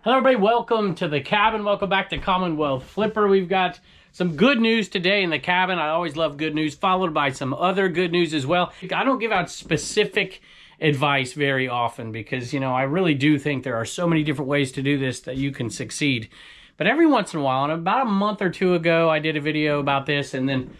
Hello everybody, welcome to the cabin. Welcome back to Commonwealth Flipper. We've got some good news today in the cabin. I always love good news, followed by some other good news as well. I don't give out specific advice very often because, you know, I really do think there are so many different ways to do this that you can succeed. But every once in a while, and about a month or two ago, I did a video about this, and then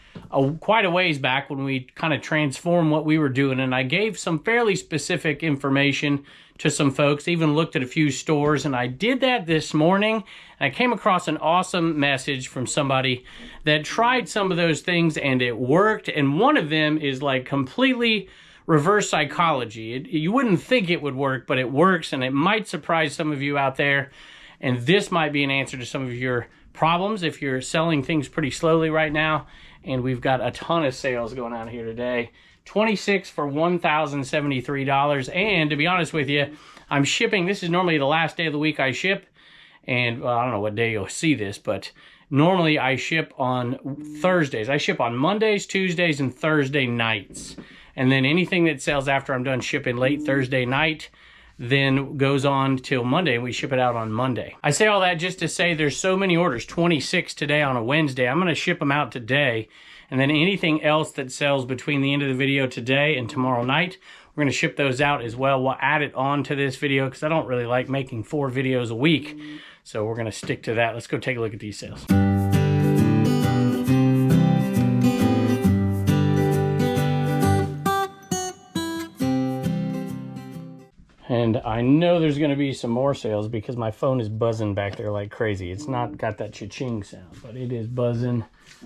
quite a ways back when we kind of transformed what we were doing, and I gave some fairly specific information to some folks, even looked at a few stores, and I did that this morning, and I came across an awesome message from somebody that tried some of those things and it worked, and one of them is like completely reverse psychology. You wouldn't think it would work, but it works, and it might surprise some of you out there, and this might be an answer to some of your problems if you're selling things pretty slowly right now. And we've got a ton of sales going on here today. 26 for $1,073. And to be honest with you, I'm shipping. This is normally the last day of the week I ship. And well, I don't know what day you'll see this, but normally I ship on Thursdays. I ship on Mondays, Tuesdays, and Thursday nights. And then anything that sells after I'm done shipping late Thursday night then goes on till Monday, and we ship it out on Monday. I say all that just to say there's so many orders, 26 today on a Wednesday. I'm going to ship them out today, and then anything else that sells between the end of the video today and tomorrow night, we're going to ship those out as well. We'll add it on to this video because I don't really like making 4 videos a week, so we're going to stick to that. Let's go take a look at these sales. And I know there's going to be some more sales because my phone is buzzing back there like crazy. It's not got that cha-ching sound, but it is buzzing.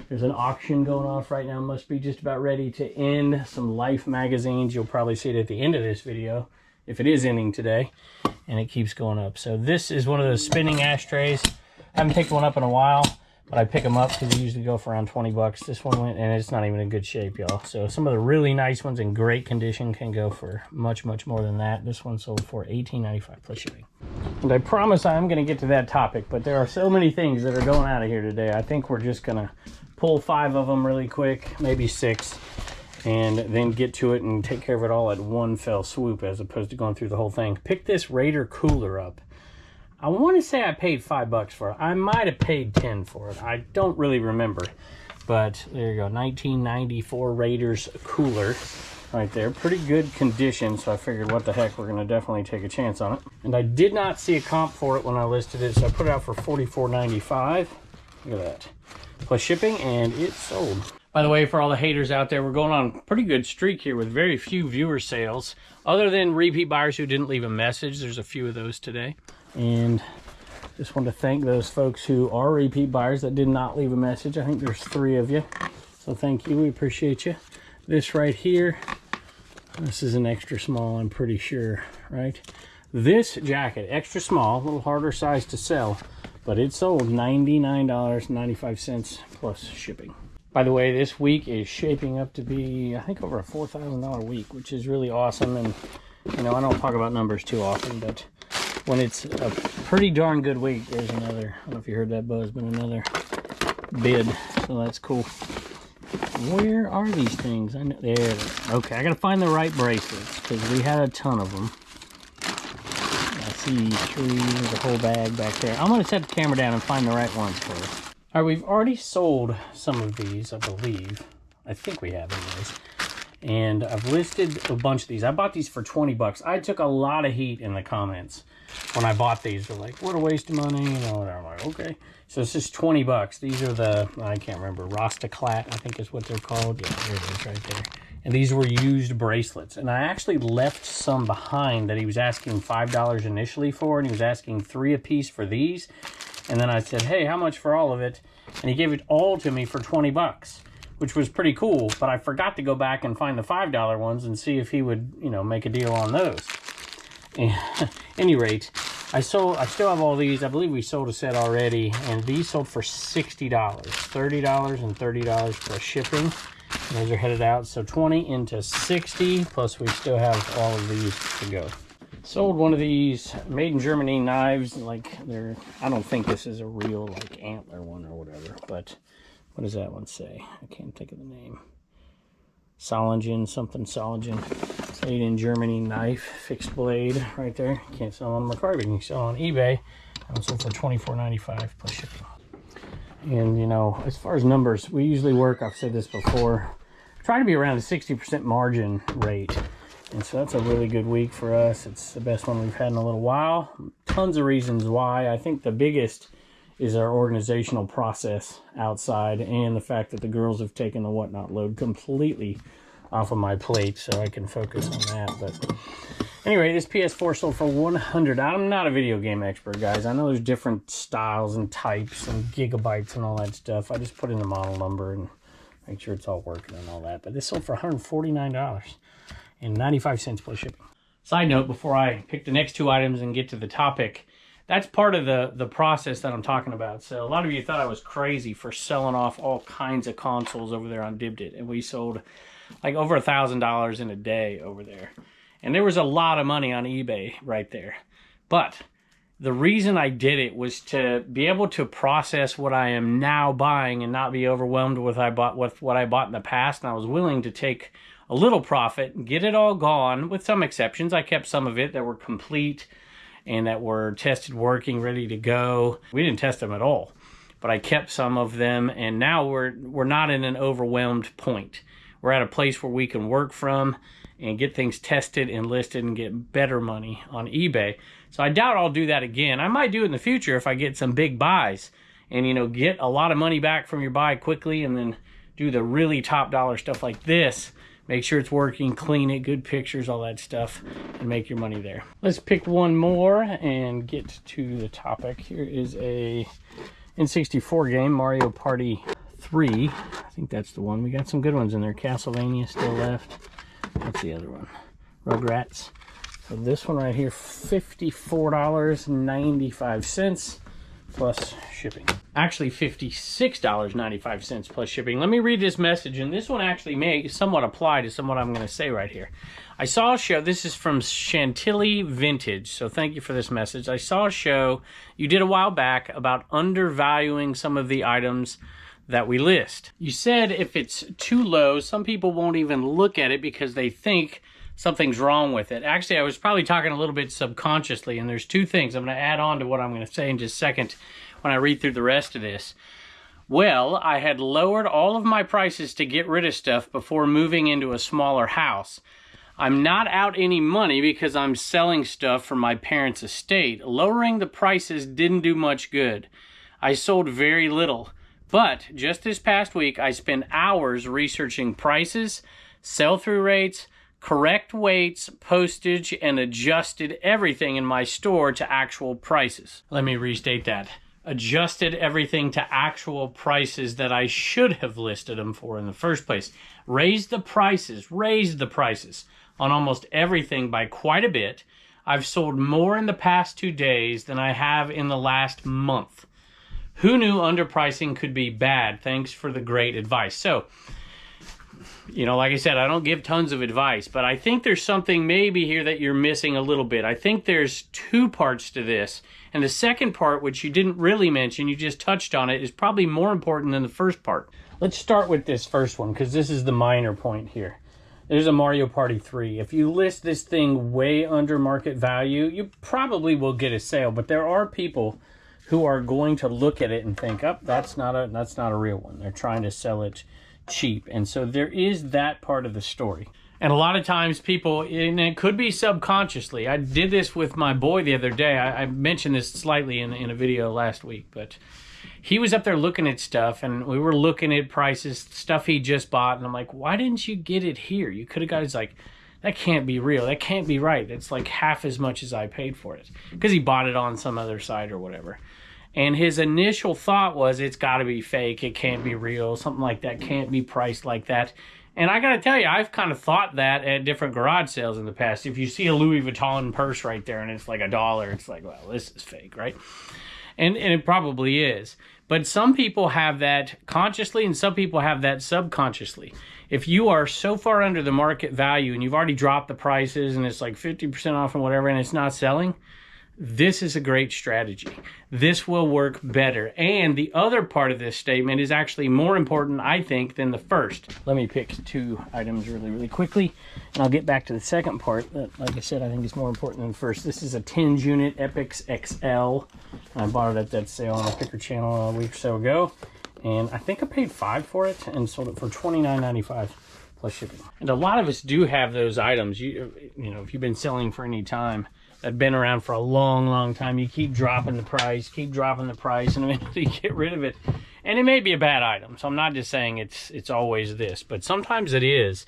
There's an auction going off right now. Must be just about ready to end. Some Life magazines. You'll probably see it at the end of this video if it is ending today. And it keeps going up. So this is one of those spinning ashtrays. I haven't picked one up in a while, but I pick them up because they usually go for around 20 bucks. This one went, and it's not even in good shape, y'all. So some of the really nice ones in great condition can go for much, much more than that. This one sold for $18.95 plus shipping. And I promise I'm going to get to that topic, but there are so many things that are going out of here today. I think we're just going to pull 5 of them really quick, maybe 6, and then get to it and take care of it all at one fell swoop as opposed to going through the whole thing. Pick this Raider cooler up. I want to say I paid $5 for it. I might have paid 10 for it. I don't really remember. But there you go, 1994 Raiders cooler right there. Pretty good condition, so I figured what the heck, we're going to definitely take a chance on it. And I did not see a comp for it when I listed it, so I put it out for $44.95. Look at that. Plus shipping, and it sold. By the way, for all the haters out there, we're going on a pretty good streak here with very few viewer sales. Other than repeat buyers who didn't leave a message, there's a few of those today. And just want to thank those folks who are repeat buyers that did not leave a message. I think there's 3 of you, so thank you. We appreciate you. This right here, this is an extra small, I'm pretty sure, right? This jacket, extra small, a little harder size to sell, but it sold $99.95 plus shipping. By the way, this week is shaping up to be, I think, over a $4,000 week, which is really awesome. And you know, I don't talk about numbers too often, but when it's a pretty darn good week, there's another, I don't know if you heard that buzz, but another bid, so that's cool. Where are these things? I know, there. Okay, I gotta find the right bracelets because we had a ton of them. I see 3, there's a whole bag back there. I'm gonna set the camera down and find the right ones for you. All right, we've already sold some of these, I believe. I think we have anyways. And I've listed a bunch of these. I bought these for 20 bucks. I took a lot of heat in the comments when I bought these. They're like, what a waste of money, you know, whatever. I'm like, okay. So it's just 20 bucks. These are the, I can't remember, Rostaclat, I think is what they're called. Yeah, there it is right there. And these were used bracelets. And I actually left some behind that he was asking $5 initially for, and he was asking 3 a piece for these. And then I said, hey, how much for all of it? And he gave it all to me for 20 bucks. Which was pretty cool, but I forgot to go back and find the $5 ones and see if he would, you know, make a deal on those. At any rate, I still have all these. I believe we sold a set already, and these sold for $60. $30 and $30 plus shipping. And those are headed out, so 20 into 60, plus we still have all of these to go. Sold one of these made in Germany knives, like they're, I don't think this is a real like antler one or whatever, but what does that one say? I can't think of the name. Solingen, something Solingen. Made in Germany knife, fixed blade right there. Can't sell on Mercari, but you can sell on eBay. And sold for $24.95 plus shipping. And you know, as far as numbers, we usually work, I've said this before, try to be around a 60% margin rate. And so that's a really good week for us. It's the best one we've had in a little while. Tons of reasons why. I think the biggest is our organizational process outside, and the fact that the girls have taken the whatnot load completely off of my plate, so I can focus on that. But anyway, this PS4 sold for $100. I'm not a video game expert, guys. I know there's different styles and types and gigabytes and all that stuff. I just put in the model number and make sure it's all working and all that. But this sold for $149.95 plus shipping. Side note, before I pick the next two items and get to the topic, that's part of the process that I'm talking about. So a lot of you thought I was crazy for selling off all kinds of consoles over there on Dibdit, and we sold like over $1,000 in a day over there. And there was a lot of money on eBay right there. But the reason I did it was to be able to process what I am now buying and not be overwhelmed with what I bought in the past. And I was willing to take a little profit and get it all gone, with some exceptions. I kept some of it that were complete and that were tested, working, ready to go. We didn't test them at all, but I kept some of them, and now we're not in an overwhelmed point. We're at a place where we can work from and get things tested and listed and get better money on eBay. So I doubt I'll do that again. I might do it in the future if I get some big buys and, you know, get a lot of money back from your buy quickly, and then do the really top dollar stuff like this. Make sure it's working, clean it, good pictures, all that stuff, and make your money there. Let's pick one more and get to the topic. Here is a N64 game, Mario Party 3. I think that's the one. We got some good ones in there. Castlevania still left. What's the other one? Rugrats. So this one right here, $54.95 plus shipping. Actually, $56.95 plus shipping. Let me read this message, and this one actually may somewhat apply to what I'm going to say right here. I saw a show, this is from Chantilly Vintage, so thank you for this message. I saw a show you did a while back about undervaluing some of the items that we list. You said if it's too low, some people won't even look at it because they think something's wrong with it. Actually, I was probably talking a little bit subconsciously, and there's two things I'm going to add on to what I'm going to say in just a second when I read through the rest of this. Well, I had lowered all of my prices to get rid of stuff before moving into a smaller house. I'm not out any money because I'm selling stuff from my parents' estate. Lowering the prices didn't do much good. I sold very little. But just this past week, I spent hours researching prices, sell-through rates, correct weights, postage, and adjusted everything in my store to actual prices. Let me restate that. Adjusted everything to actual prices that I should have listed them for in the first place. Raised the prices on almost everything by quite a bit. I've sold more in the past 2 days than I have in the last month. Who knew underpricing could be bad? Thanks for the great advice. So, you know, like I said, I don't give tons of advice, but I think there's something maybe here that you're missing a little bit. I think there's two parts to this. And the second part, which you didn't really mention, you just touched on it, is probably more important than the first part. Let's start with this first one, because this is the minor point here. There's a Mario Party 3. If you list this thing way under market value, you probably will get a sale, but there are people who are going to look at it and think, oh, that's not a real one. They're trying to sell it cheap. And so there is that part of the story. And a lot of times people, and it could be subconsciously. I did this with my boy the other day. I mentioned this slightly in a video last week, but he was up there looking at stuff, and we were looking at prices, stuff he just bought, and I'm like, why didn't you get it here? You could have got it. He's like, that can't be real. That can't be right. It's like half as much as I paid for it, because he bought it on some other site or whatever. And his initial thought was, it's got to be fake. It can't be real. Something like that can't be priced like that. And I got to tell you, I've kind of thought that at different garage sales in the past. If you see a Louis Vuitton purse right there and it's like $1, it's like, well, this is fake, right? And it probably is. But some people have that consciously and some people have that subconsciously. If you are so far under the market value and you've already dropped the prices and it's like 50% off and whatever and it's not selling, this is a great strategy. This will work better. And the other part of this statement is actually more important, I think, than the first. Let me pick 2 items really quickly, and I'll get back to the second part that, like I said, I think is more important than the first. This is a 10s unit Epix XL. I bought it at that sale on the Picker channel a week or so ago, and I think I paid $5 for it and sold it for $29.95 plus shipping. And a lot of us do have those items. You know, if you've been selling for any time, that been around for a long time, you keep dropping the price, and eventually you get rid of it. And it may be a bad item, so I'm not just saying it's always this, but sometimes it is.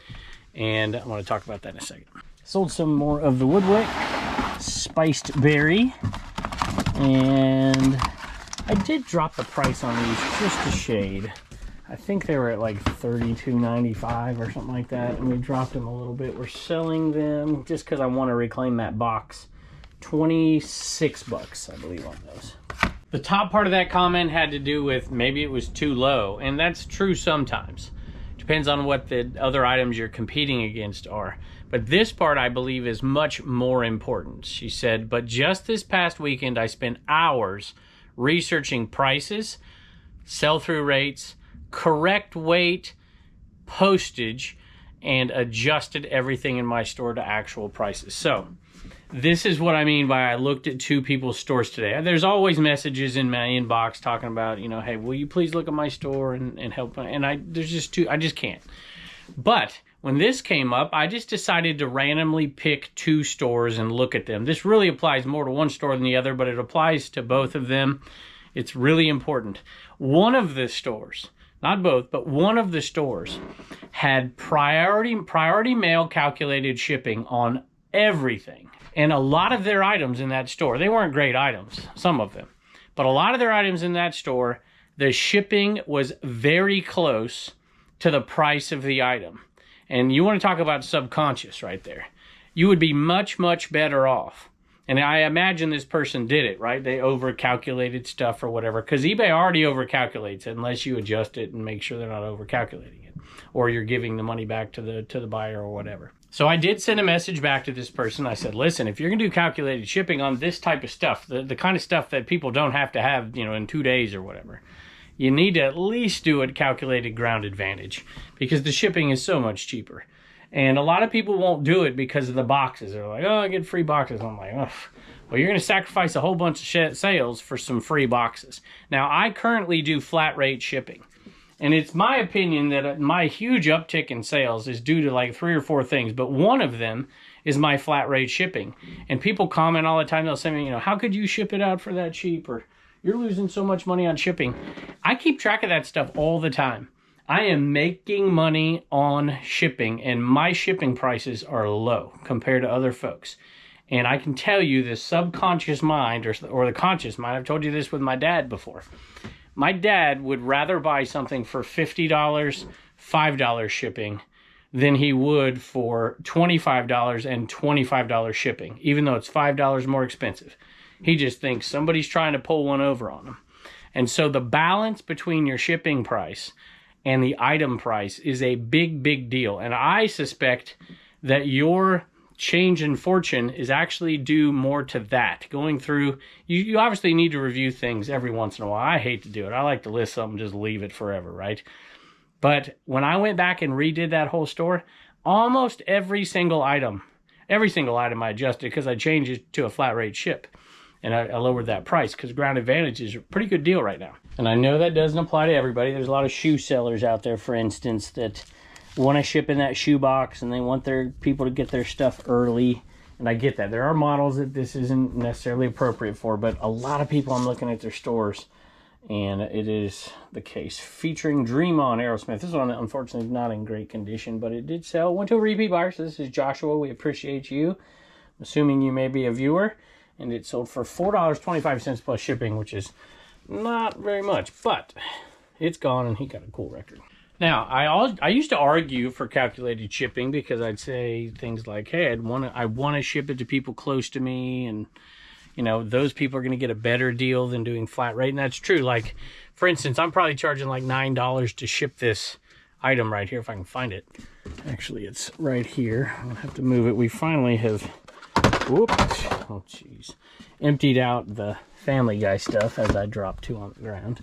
And I want to talk about that in a second. Sold some more of the Woodwick Spiced Berry, and I did drop the price on these just a shade. I think they were at like $32.95 or something like that, and we dropped them a little bit. We're selling them just because I want to reclaim that box. $26, I believe, on those. The top part of that comment had to do with maybe it was too low, and that's true sometimes. Depends on what the other items you're competing against are. But this part, I believe, is much more important. She said, but just this past weekend, I spent hours researching prices, sell-through rates, correct weight, postage, and adjusted everything in my store to actual prices. So this is what I mean by I looked at 2 people's stores today. There's always messages in my inbox talking about, you know, hey, will you please look at my store and help? And there's just 2, I just can't. But when this came up, I just decided to randomly pick 2 stores and look at them. This really applies more to one store than the other, but it applies to both of them. It's really important. One of the stores, not both, but one of the stores had priority mail calculated shipping on everything. And a lot of their items in that store, they weren't great items, some of them, but a lot of their items in that store, the shipping was very close to the price of the item. And you want to talk about subconscious right there. You would be much better off. And I imagine this person did it, right? They over-calculated stuff or whatever, because eBay already over-calculates it unless you adjust it and make sure they're not over-calculating it, or you're giving the money back to the buyer or whatever. So I did send a message back to this person. I said, listen, if you're going to do calculated shipping on this type of stuff, the kind of stuff that people don't have to have, you know, in 2 days or whatever, you need to at least do it calculated ground advantage, because the shipping is so much cheaper. And a lot of people won't do it because of the boxes. They're like, oh, I get free boxes. I'm like, oh, well, you're going to sacrifice a whole bunch of sales for some free boxes. Now, I currently do flat rate shipping. And it's my opinion that my huge uptick in sales is due to like 3 or 4 things. But one of them is my flat rate shipping. And people comment all the time. They'll say, me, you know, how could you ship it out for that cheap? Or you're losing so much money on shipping. I keep track of that stuff all the time. I am making money on shipping, and my shipping prices are low compared to other folks. And I can tell you the subconscious mind or the conscious mind, I've told you this with my dad before. My dad would rather buy something for $50, $5 shipping than he would for $25 and $25 shipping, even though it's $5 more expensive. He just thinks somebody's trying to pull one over on him. And so the balance between your shipping price and the item price is a big deal. And I suspect that your change in fortune is actually due more to that. Going through, you obviously need to review things every once in a while. I hate to do it. I like to list something, just leave it forever, right? But when I went back and redid that whole store, almost every single item I adjusted because I changed it to a flat rate ship. And I lowered that price because Ground Advantage is a pretty good deal right now. And I know that doesn't apply to everybody. There's a lot of shoe sellers out there, for instance, that want to ship in that shoe box and they want their people to get their stuff early. And I get that. There are models that this isn't necessarily appropriate for, but a lot of people, I'm looking at their stores, and it is the case. Featuring Dream On Aerosmith. This one, unfortunately, is not in great condition, but it did sell. Went to a repeat buyer, so this is Joshua. We appreciate you. I'm assuming you may be a viewer. And it sold for $4.25 plus shipping, which is not very much, but it's gone, and he got a cool record. Now, I used to argue for calculated shipping because I'd say things like, hey, I want to ship it to people close to me, and you know, those people are going to get a better deal than doing flat rate, and that's true. Like, for instance, I'm probably charging like $9 to ship this item right here, if I can find it. Actually, it's right here. I'm going to have to move it. We finally have Whoops. Oh, jeez. Emptied out the Family Guy stuff as I dropped 2 on the ground.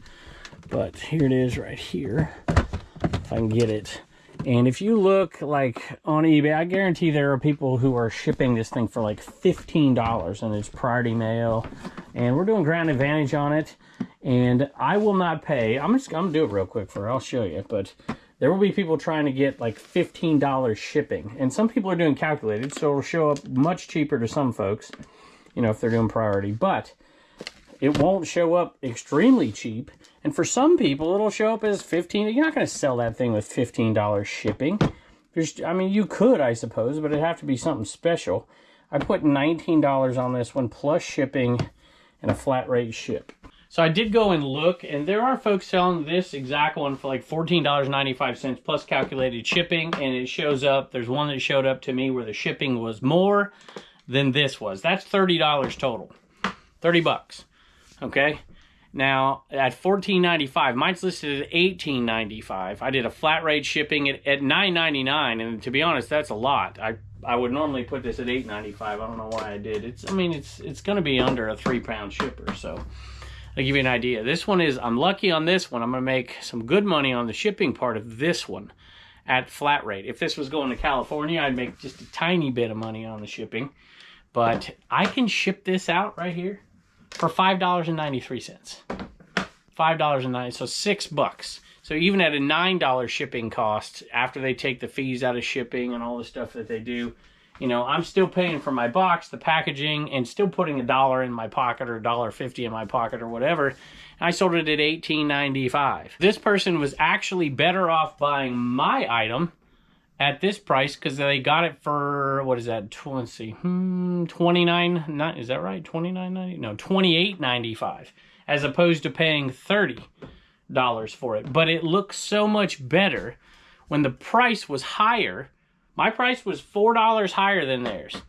But here it is right here, if I can get it. And if you look like on eBay, I guarantee there are people who are shipping this thing for like $15, and it's priority mail. And we're doing Ground Advantage on it. And I will not pay. I'm gonna do it real quick I'll show you. But there will be people trying to get like $15 shipping. And some people are doing calculated, so it'll show up much cheaper to some folks, you know, if they're doing priority. But it won't show up extremely cheap. And for some people, it'll show up as $15. You're not going to sell that thing with $15 shipping. I mean, you could, I suppose, but it'd have to be something special. I put $19 on this one, plus shipping and a flat rate ship. So I did go and look, and there are folks selling this exact one for like $14.95 plus calculated shipping, and it shows up. There's one that showed up to me where the shipping was more than this was. That's $30 total. 30 bucks. Okay? Now, at $14.95, mine's listed at $18.95. I did a flat rate shipping at $9.99, and to be honest, that's a lot. I would normally put this at $8.95. I don't know why I did. It's going to be under a 3-pound shipper, so I'll give you an idea. This one is, I'm lucky on this one. I'm going to make some good money on the shipping part of this one at flat rate. If this was going to California, I'd make just a tiny bit of money on the shipping. But I can ship this out right here for $5.93. $5.90, so $6. So even at a $9 shipping cost, after they take the fees out of shipping and all the stuff that they do, you know, I'm still paying for my box, the packaging, and still putting $1 in my pocket or $1.50 in my pocket or whatever. And I sold it at $18.95. This person was actually better off buying my item at this price because they got it for, what is that? Let's see, $29, is that right? $29.90? No, $28.95, as opposed to paying $30 for it. But it looks so much better when the price was higher. My price was $4 higher than theirs,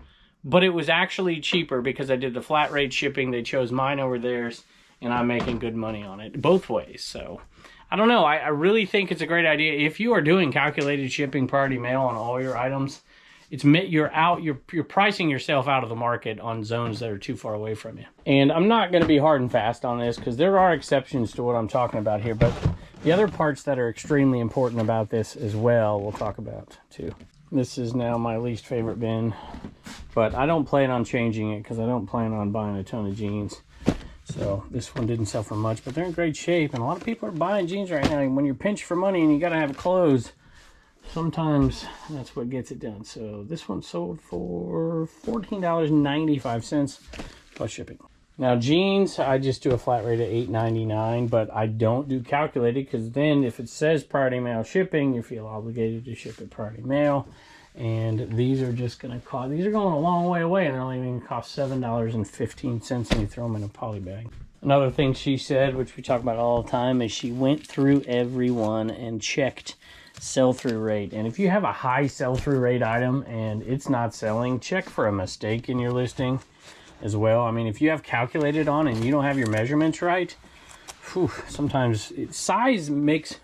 but it was actually cheaper because I did the flat rate shipping. They chose mine over theirs, and I'm making good money on it both ways. So I don't know. I really think it's a great idea. If you are doing calculated shipping priority mail on all your items, you're pricing yourself out of the market on zones that are too far away from you. And I'm not going to be hard and fast on this because there are exceptions to what I'm talking about here, but the other parts that are extremely important about this as well, we'll talk about too. This is now my least favorite bin, but I don't plan on changing it because I don't plan on buying a ton of jeans. So this one didn't sell for much, but they're in great shape. And a lot of people are buying jeans right now. When you're pinched for money and you got to have clothes, sometimes that's what gets it done. So this one sold for $14.95 plus shipping. Now jeans, I just do a flat rate of $8.99, but I don't do calculated because then if it says priority mail shipping, you feel obligated to ship it priority mail. And these are just going to cost, these are going a long way away, and they're only going to cost $7.15, and you throw them in a poly bag. Another thing she said, which we talk about all the time, is she went through every one and checked sell-through rate. And if you have a high sell-through rate item and it's not selling, check for a mistake in your listing as well. I mean, if you have calculated on and you don't have your measurements right, sometimes size makes...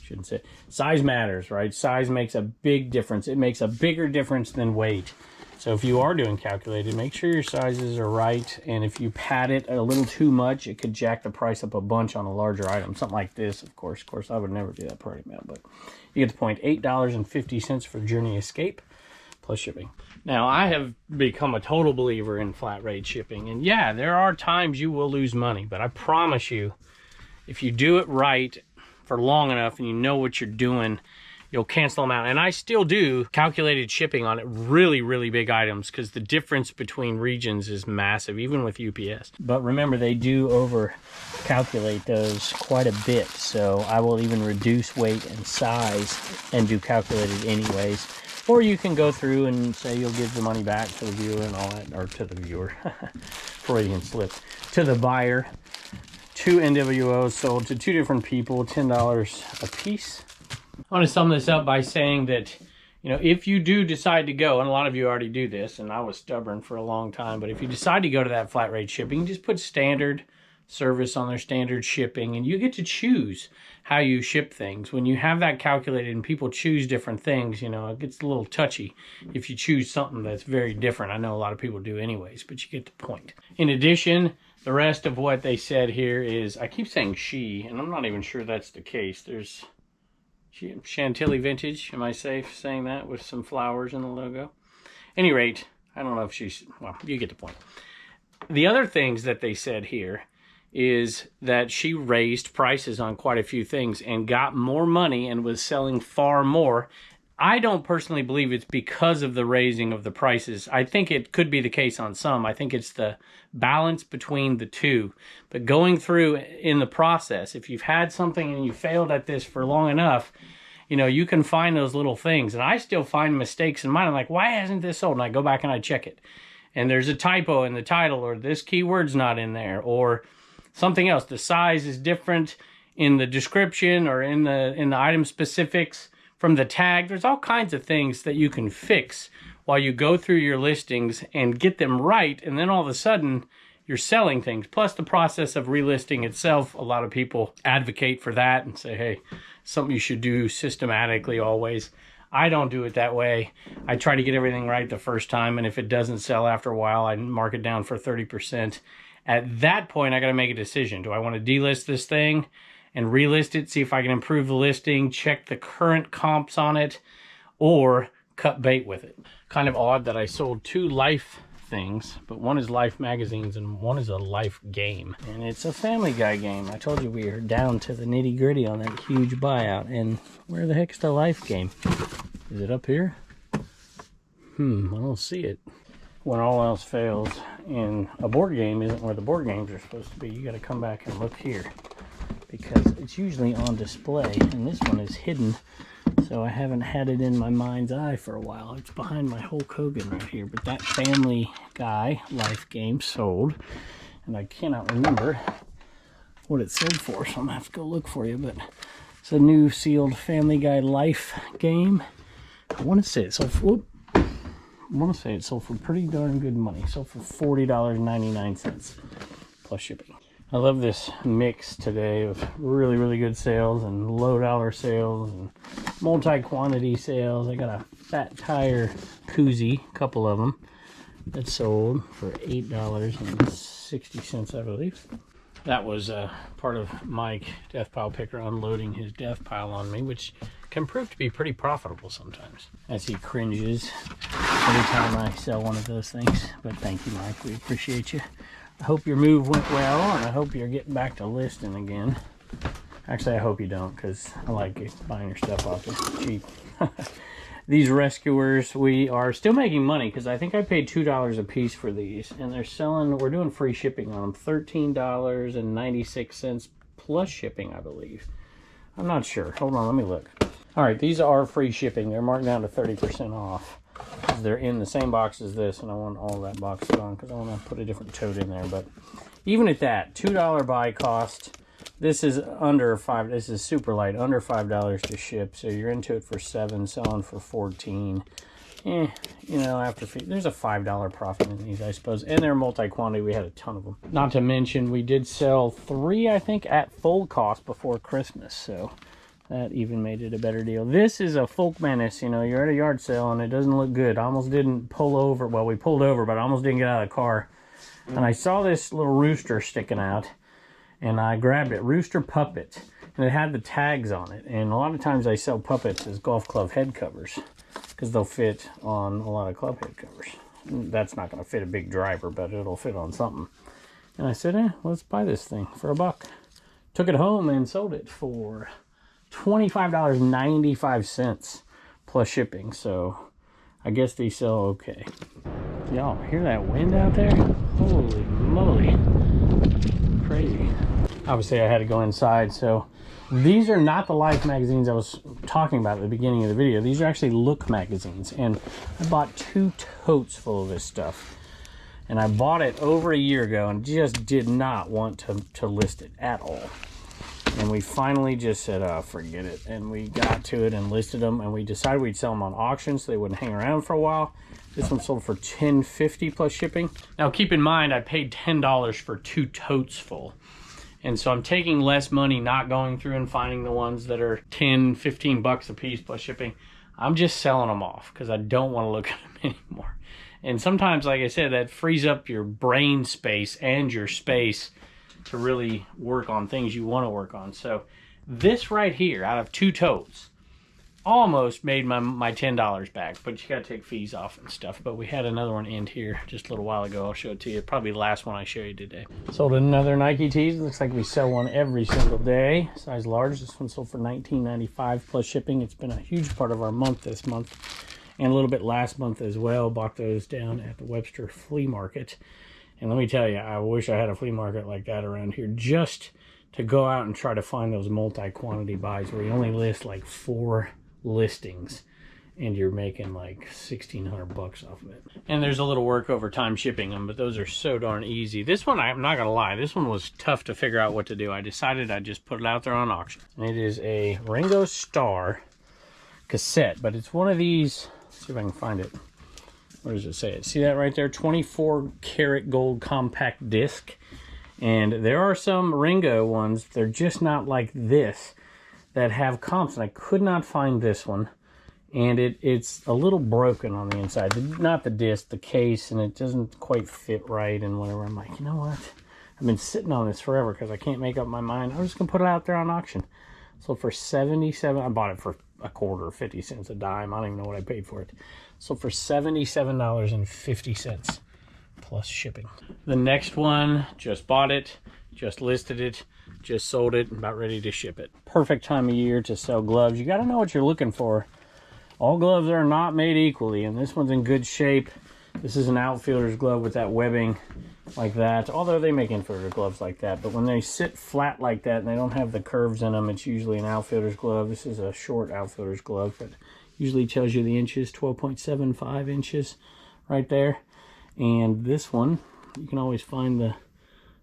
shouldn't say size matters, right? Size makes a big difference. It makes a bigger difference than weight. So if you are doing calculated, make sure your sizes are right. And if you pad it a little too much, it could jack the price up a bunch on a larger item. Something like this, of course. Of course, I would never do that priority mail, but you get the point. $8.50 for Journey Escape plus shipping. Now, I have become a total believer in flat rate shipping. And yeah, there are times you will lose money, but I promise you, if you do it right for long enough and you know what you're doing, you'll cancel them out. And I still do calculated shipping on it, really, really big items, because the difference between regions is massive, even with UPS. But remember, they do over calculate those quite a bit. So I will even reduce weight and size and do calculated anyways. Or you can go through and say you'll give the money back to the viewer and all that, or to the viewer, Freudian slip, to the buyer. 2 NWOs sold to 2 different people, $10 a piece. I want to sum this up by saying that, you know, if you do decide to go, and a lot of you already do this, and I was stubborn for a long time, but if you decide to go to that flat rate shipping, just put standard service on their standard shipping, and you get to choose how you ship things. When you have that calculated and people choose different things, you know, it gets a little touchy if you choose something that's very different. I know a lot of people do anyways, but you get the point. In addition, the rest of what they said here is, I keep saying she, and I'm not even sure that's the case. There's Chantilly Vintage. Am I safe saying that with some flowers in the logo? Any rate, I don't know if she's, well, you get the point. The other things that they said here is that she raised prices on quite a few things and got more money and was selling far more. I don't personally believe it's because of the raising of the prices. I think it could be the case on some. I think it's the balance between the two. But going through in the process, if you've had something and you failed at this for long enough, you know, you can find those little things. And I still find mistakes in mine. I'm like, why hasn't this sold? And I go back and I check it. And there's a typo in the title, or this keyword's not in there, or something else. The size is different in the description or in the item specifics from the tag. There's all kinds of things that you can fix while you go through your listings and get them right. And then all of a sudden you're selling things. Plus the process of relisting itself. A lot of people advocate for that and say, hey, something you should do systematically always. I don't do it that way. I try to get everything right the first time. And if it doesn't sell after a while, I mark it down for 30%. At that point, I got to make a decision. Do I want to delist this thing and relist it, see if I can improve the listing, check the current comps on it, or cut bait with it? Kind of odd that I sold two Life things, but one is Life magazines and one is a Life game. And it's a Family Guy game. I told you we are down to the nitty gritty on that huge buyout. And where the heck's the Life game? Is it up here? I don't see it. When all else fails and a board game isn't where the board games are supposed to be, you got to come back and look here, because it's usually on display and this one is hidden, so I haven't had it in my mind's eye for a while. It's behind my Hulk Hogan right here. But that Family Guy Life game sold, and I cannot remember what it sold for, so I'm gonna have to go look for you. But it's a new sealed Family Guy Life game. I want to say it sold for, it sold for pretty darn good money. It sold for $40.99 plus shipping. I love this mix today of really, really good sales and low dollar sales and multi-quantity sales. I got a fat tire koozie, a couple of them, that sold for $8.60, I believe. That was part of Mike, Death Pile Picker, unloading his death pile on me, which can prove to be pretty profitable sometimes, as he cringes every time I sell one of those things. But thank you, Mike. We appreciate you. I hope your move went well, and I hope you're getting back to listing again. Actually, I hope you don't, because I like buying your stuff off you cheap. These rescuers, we are still making money, because I think I paid $2 a piece for these, and they're selling, we're doing free shipping on them, $13.96 plus shipping, I believe. I'm not sure. Hold on, let me look. All right, these are free shipping. They're marked down to 30% off. They're in the same box as this, and I want all that box gone because I want to put a different tote in there. But even at that, $2 buy cost, this is under $5. This is super light, under $5 to ship. So you're into it for $7, selling for $14. You know, after fee, there's a $5 profit in these, I suppose. And they're multi-quantity. We had a ton of them. Not to mention, we did sell 3, I think, at full cost before Christmas. So that even made it a better deal. This is a Folk Menace. You know, you're at a yard sale and it doesn't look good. I almost didn't pull over. Well, we pulled over, but I almost didn't get out of the car. And I saw this little rooster sticking out, and I grabbed it. Rooster puppet. And it had the tags on it. And a lot of times I sell puppets as golf club head covers, because they'll fit on a lot of club head covers. That's not going to fit a big driver, but it'll fit on something. And I said, let's buy this thing for $1. Took it home and sold it for $25.95 plus shipping. So I guess they sell okay. Y'all hear that wind out there? Holy moly. Crazy. Obviously I had to go inside, so these are not the Life magazines I was talking about at the beginning of the video. These are actually Look magazines, and I bought 2 totes full of this stuff. And I bought it over a year ago and just did not want to list it at all. And we finally just said, oh, forget it. And we got to it and listed them, and we decided we'd sell them on auction so they wouldn't hang around for a while. This one sold for $10.50 plus shipping. Now keep in mind, I paid $10 for 2 totes full. And so I'm taking less money, not going through and finding the ones that are 10, 15 bucks a piece plus shipping. I'm just selling them off because I don't want to look at them anymore. And sometimes, like I said, that frees up your brain space and your space to really work on things you want to work on. So this right here, out of 2 totes, almost made my $10 back, but you got to take fees off and stuff. But we had another one end here just a little while ago. I'll show it to you. Probably the last one I show you today. Sold another Nike tees. Looks like we sell one every single day. Size large. This one sold for $19.95 plus shipping. It's been a huge part of our month this month, and a little bit last month as well. Bought those down at the Webster Flea Market. And let me tell you, I wish I had a flea market like that around here, just to go out and try to find those multi-quantity buys where you only list like 4 listings and you're making like 1,600 bucks off of it. And there's a little work over time shipping them, but those are so darn easy. This one, I'm not gonna lie, this one was tough to figure out what to do. I decided I'd just put it out there on auction. And it is a Ringo Starr cassette, but it's one of these, let's see if I can find it. What does it say? See that right there? 24 karat gold compact disc. And there are some Ringo ones, they're just not like this, that have comps, and I could not find this one. And it's a little broken on the inside. Not the disc, the case, and it doesn't quite fit right and whatever. I'm like, you know what? I've been sitting on this forever because I can't make up my mind. I'm just going to put it out there on auction. So for 77, I bought it for a quarter, 50 cents a dime. I don't even know what I paid for it. So for $77.50 plus shipping. The next one, just bought it, just listed it, just sold it, about ready to ship it. Perfect time of year to sell gloves. You got to know what you're looking for. All gloves are not made equally, and this one's in good shape. This is an outfielder's glove with that webbing like that, although they make infielder gloves like that. But when they sit flat like that and they don't have the curves in them, it's usually an outfielder's glove. This is a short outfielder's glove, but usually tells you the inches, 12.75 inches right there. And this one, you can always find the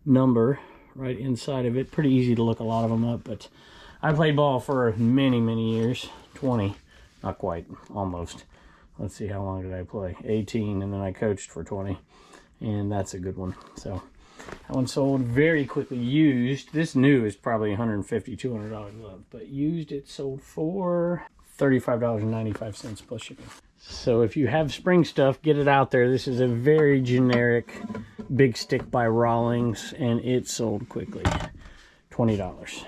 number right inside of it. Pretty easy to look a lot of them up, but I played ball for many, many years. 20, not quite, almost. Let's see, how long did I play? 18, and then I coached for 20, and that's a good one. So that one sold very quickly. Used, this new is probably $150, $200 glove, but used it sold for $35.95 plus shipping. So if you have spring stuff, get it out there. This is a very generic big stick by Rawlings, and it sold quickly. $20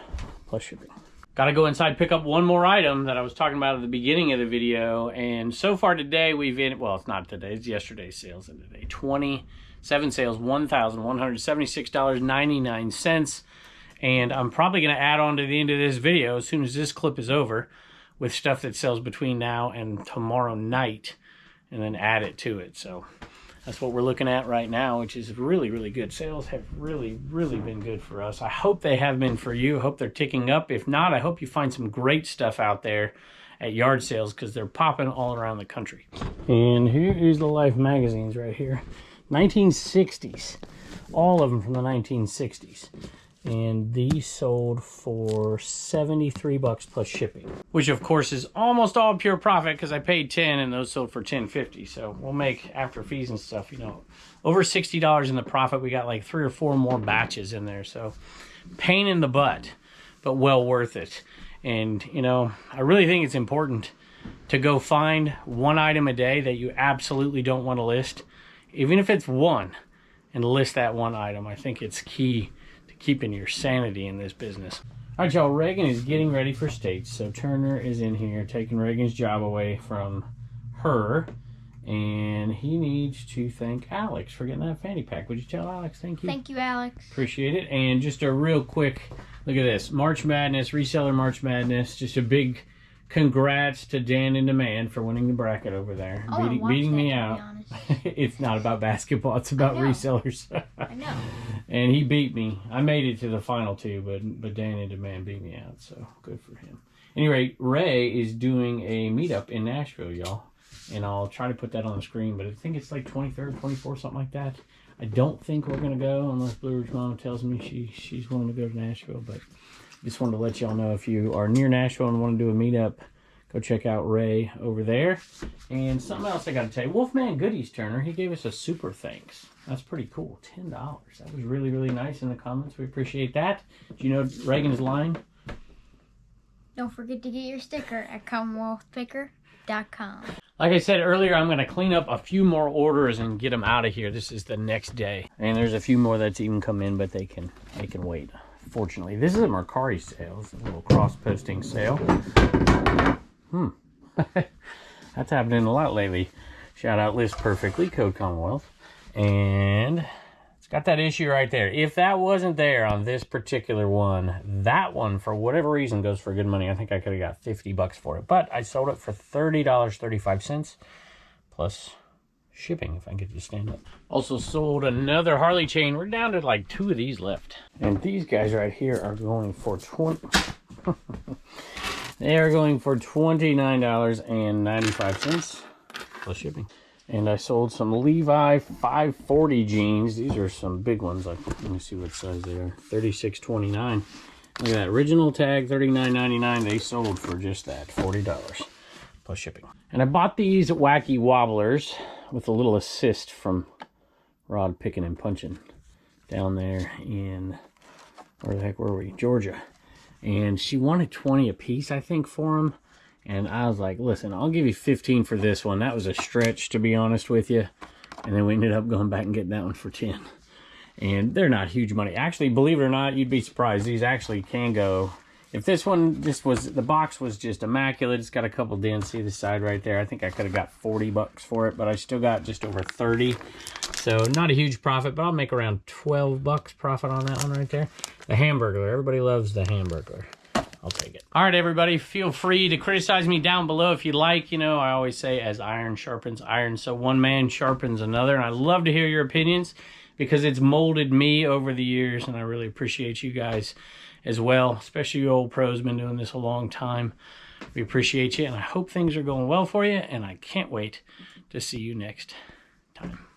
plus shipping. Got to go inside, pick up one more item that I was talking about at the beginning of the video. And so far today, well, it's not today, it's yesterday's sales of the day. 27 sales, $1,176.99. And I'm probably going to add on to the end of this video as soon as this clip is over with stuff that sells between now and tomorrow night, and then add it to it. So that's what we're looking at right now, which is really, really good. Sales have really, really been good for us. I hope they have been for you. I hope they're ticking up. If not, I hope you find some great stuff out there at yard sales, because they're popping all around the country. And here is the Life magazines right here. 1960s. All of them from the 1960s. And these sold for 73 bucks plus shipping, which of course is almost all pure profit because I paid 10 and those sold for $10.50. So we'll make, after fees and stuff, you know, over $60 in the profit. We got like 3 or 4 more batches in there. So pain in the butt, but well worth it. And, you know, I really think it's important to go find one item a day that you absolutely don't want to list, even if it's one, and list that one item. I think it's key keeping your sanity in this business. All right, y'all, Reagan is getting ready for states. So Turner is in here taking Reagan's job away from her, and he needs to thank Alex for getting that fanny pack. Would you tell Alex thank you? Thank you, Alex. Appreciate it. And just a real quick look at this. March Madness, Reseller March Madness. Just a big congrats to Dan in Demand for winning the bracket over there. Beating me out. It's not about basketball, it's about resellers. I know. And he beat me. I made it to the final 2, but Dan in Demand beat me out, so good for him. Anyway, Ray is doing a meetup in Nashville, y'all. And I'll try to put that on the screen, but I think it's like 23rd, 24th, something like that. I don't think we're going to go unless Blue Ridge Mama tells me she's willing to go to Nashville, but just wanted to let y'all know, if you are near Nashville and want to do a meetup, go check out Ray over there. And something else I got to tell you. Wolfman Goodies Turner, he gave us a super thanks. That's pretty cool. $10. That was really, really nice in the comments. We appreciate that. Do you know Reagan is lying? Don't forget to get your sticker at CommonwealthPicker.com. Like I said earlier, I'm going to clean up a few more orders and get them out of here. This is the next day. And there's a few more that's even come in, but they can wait. Fortunately, this is a Mercari sale. It's a little cross-posting sale. That's happening a lot lately. Shout out List Perfectly, code Commonwealth. And it's got that issue right there. If that wasn't there on this particular one, that one, for whatever reason, goes for good money. I think I could have got $50 for it. But I sold it for $30.35 plus shipping, if I get to stand up. Also sold another Harley chain. We're down to like 2 of these left. And these guys right here are going for they are going for $29.95 plus shipping. And I sold some Levi 540 jeans. These are some big ones. Like, let me see what size they are. 36.29. Look at that. Original tag, $39.99. They sold for just that, $40 plus shipping. And I bought these wacky wobblers with a little assist from Rod Picking and Punching down there in, where the heck were we? Georgia. And she wanted 20 a piece, I think, for them. And I was like, listen, I'll give you 15 for this one. That was a stretch, to be honest with you. And then we ended up going back and getting that one for 10. And they're not huge money. Actually, believe it or not, you'd be surprised. These actually can go. If this one, the box was just immaculate. It's got a couple dents. See the side right there? I think I could have got $40 for it, but I still got just over 30. So not a huge profit, but I'll make around $12 profit on that one right there. The Hamburglar. Everybody loves the Hamburglar. I'll take it. All right, everybody, feel free to criticize me down below if you like. You know, I always say as iron sharpens iron, so one man sharpens another. And I love to hear your opinions because it's molded me over the years, and I really appreciate you guys as well, especially you old pros, been doing this a long time. We appreciate you, and I hope things are going well for you, and I can't wait to see you next time.